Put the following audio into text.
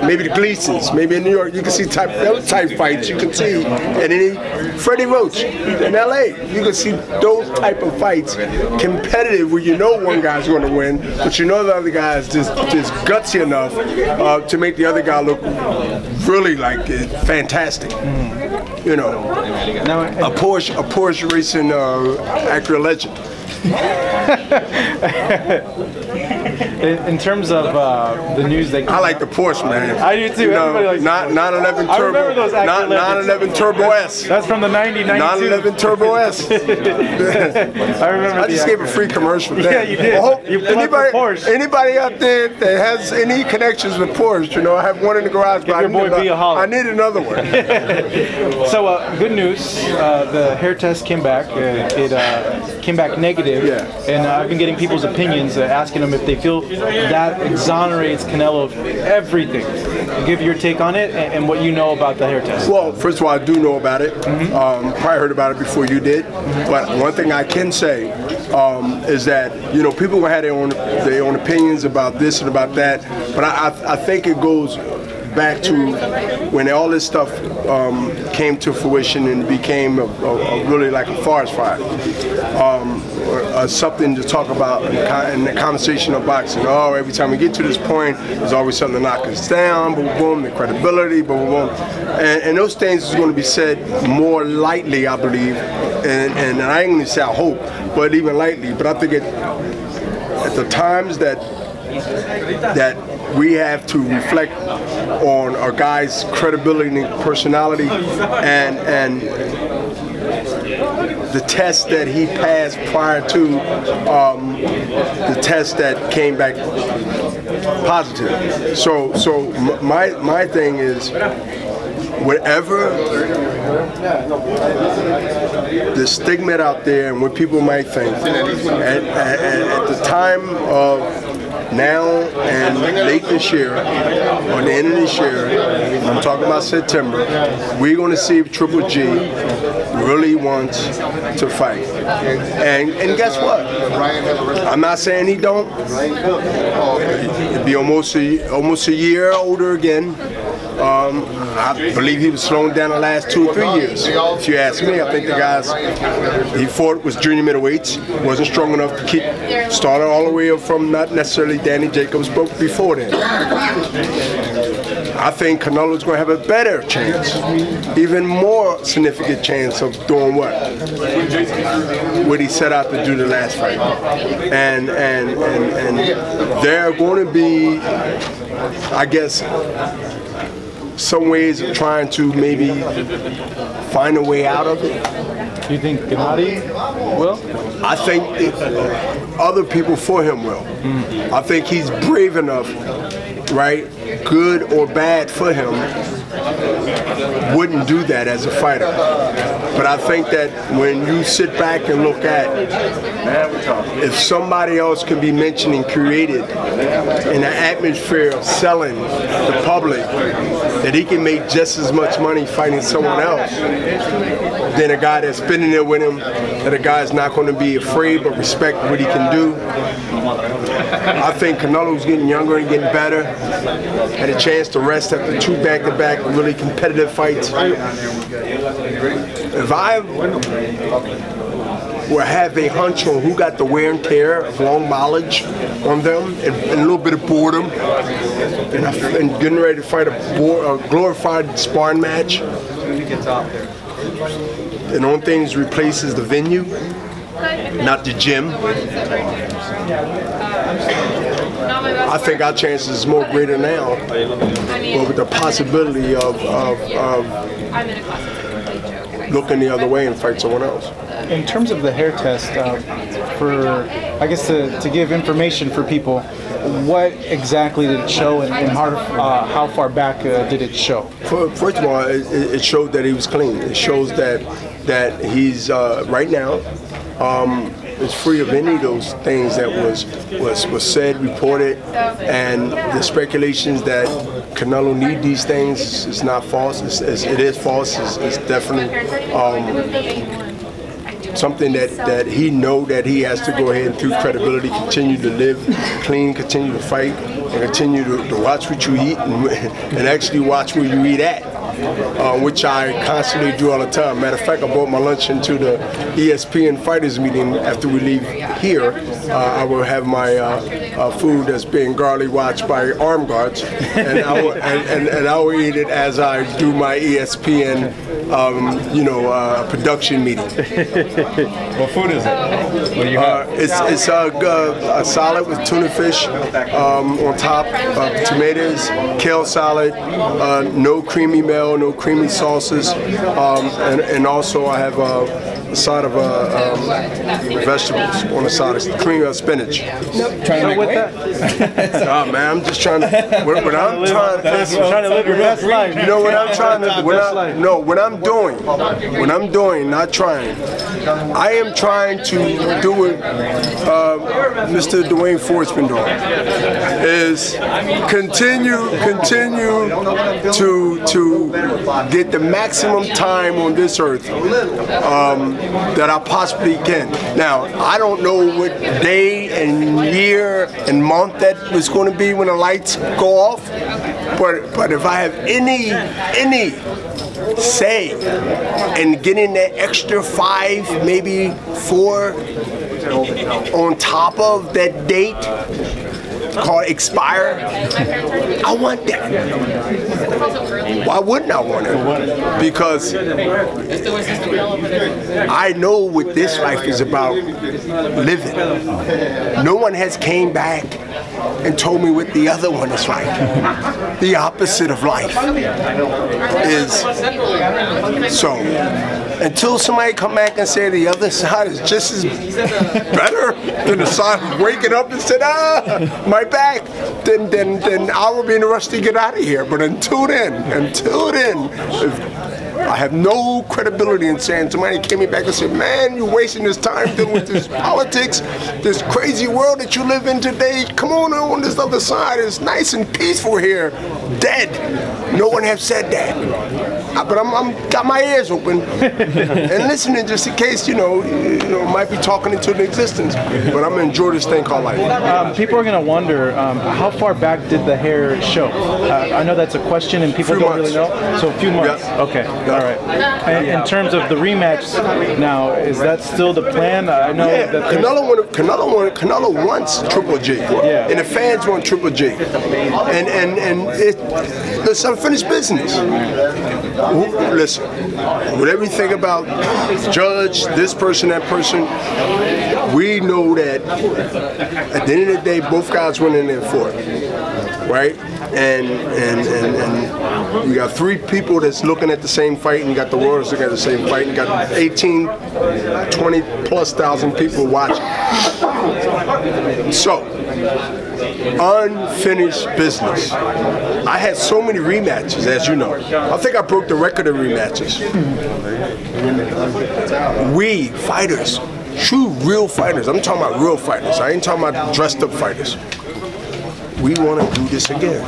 maybe the Gleasons, maybe in New York, you can see those type fights. You can see, and then Freddie Roach in LA, you can see those type of fights, competitive, where you know one guy's going to win, but you know the other guy is just gutsy enough to make the other guy look really like fantastic. You know, a Porsche racing Acura Legend. In terms of the news that I like the Porsche, man. I do too. Everybody likes 911 Turbo. I remember those 911 Turbo S. That's from the 90, 92. 911 Turbo S. I remember. I just gave a free commercial. Yeah, you did. Anybody out there that has any connections with Porsche, you know, I have one in the garage. Give your boy B a holler. I need another one. So good news. The hair test came back. It came back negative. Yeah. And I've been getting people's opinions, asking them if they feel that exonerates Canelo of everything. Give your take on it and what you know about the hair test. Well, first of all, I do know about it. Probably heard about it before you did. But one thing I can say is that, you know, people have their own opinions about this and about that. But I think it goes back to when all this stuff came to fruition and became really like a forest fire. Something to talk about in the conversation of boxing. Oh, every time we get to this point, there's always something to knock us down, boom, boom, the credibility, boom, boom. And those things is going to be said more lightly, I believe. And I ain't going to say I hope, but even lightly. But I think at the times that we have to reflect on our guys' credibility and personality and the test that he passed prior to the test that came back positive. So my thing is, whatever the stigma out there and what people might think, at the time of now and late this year, or the end of this year, I'm talking about September, we're going to see if Triple G really wants to fight. And guess what? I'm not saying he don't. It'd be almost a year older again. I believe he was slowing down the last 2 or 3 years. If you ask me, I think the guys he fought was junior middleweights, wasn't strong enough to keep, started all the way up from not necessarily Danny Jacobs, but before then. I think Canelo's going to have a better chance, even more significant chance of doing what he set out to do the last fight. And there are going to be, I guess, some ways of trying to maybe find a way out of it. Do you think Gennady will? I think other people for him will. I think he's brave enough, right, good or bad for him, wouldn't do that as a fighter. But I think that when you sit back and look at if somebody else can be mentioned and created in the atmosphere of selling the public, that he can make just as much money fighting someone else than a guy that's been in there with him, that a guy's not going to be afraid but respect what he can do. I think Canelo's getting younger and getting better. Had a chance to rest after 2 back-to-back really competitive fights. If I will have a hunch on who got the wear and tear of long mileage on them and a little bit of boredom and getting ready to fight a glorified sparring match, and the only thing that replaces the venue, not the gym, I think our chances is more greater now, but with the possibility of looking the other way and fight someone else. In terms of the hair test, I guess to give information for people, what exactly did it show, and how far back did it show? First of all, it showed that he was clean. It shows that he's right now is free of any of those things that was said, reported, and the speculations that Canelo need these things is not false. It is false. It's definitely something that he know that he has to go ahead and, through credibility, continue to live clean, continue to fight, and continue to watch what you eat and actually watch where you eat at. Which I constantly do all the time. Matter of fact, I brought my lunch into the ESPN fighters meeting. After we leave here, I will have my food that's being guardly watched by armed guards, and I will eat it as I do my ESPN, production meeting. What food is it? What do you have? It's a salad with tuna fish on top, tomatoes, kale salad, no creamy mayo, no creamy sauces, and also I have a side of vegetables on the side, cream spinach. Trying to make weight? Nah, man, I'm just trying to. When I'm trying to live your best life. You know what I'm trying to. What I'm doing, not trying. I am trying to do what Mr. Dwayne Ford's been doing. Is continue to get the maximum time on this earth that I possibly can. Now, I don't know what day and year and month that was going to be when the lights go off, but if I have any say in getting that extra 5, maybe 4 on top of that date called expire, I want that. Why wouldn't I want it? Because I know what this life is about living. No one has came back and told me what the other one is like. The opposite of life is. So until somebody come back and say the other side is just as better than the side of waking up and said, my back, then I will be in a rush to get out of here. But until then, I have no credibility in saying somebody came back and said, man, you're wasting this time dealing with this politics, this crazy world that you live in today. Come on this other side. It's nice and peaceful here. Dead. No one has said that. But I'm got my ears open and listening just in case, might be talking into the existence. But I'm gonna enjoy this thing called life. People are gonna wonder, how far back did the hair show? I know that's a question and people don't really know. So a few months. Yep. Okay. Yep. All right. And in terms of the rematch now, is that still the plan? I know that Canelo wants Triple G. Yeah. And the fans want Triple G. And it's unfinished business. Listen, whatever you think about Judge, this person, that person, we know that at the end of the day, both guys went in there for it, right? And you got 3 people that's looking at the same fight, and you got the world that's looking at the same fight, and you got 18, 20 plus thousand people watching. So, unfinished business. I had so many rematches, as you know. I think I broke the record of rematches. We, fighters, true real fighters, I'm talking about real fighters, I ain't talking about dressed up fighters. We want to do this again.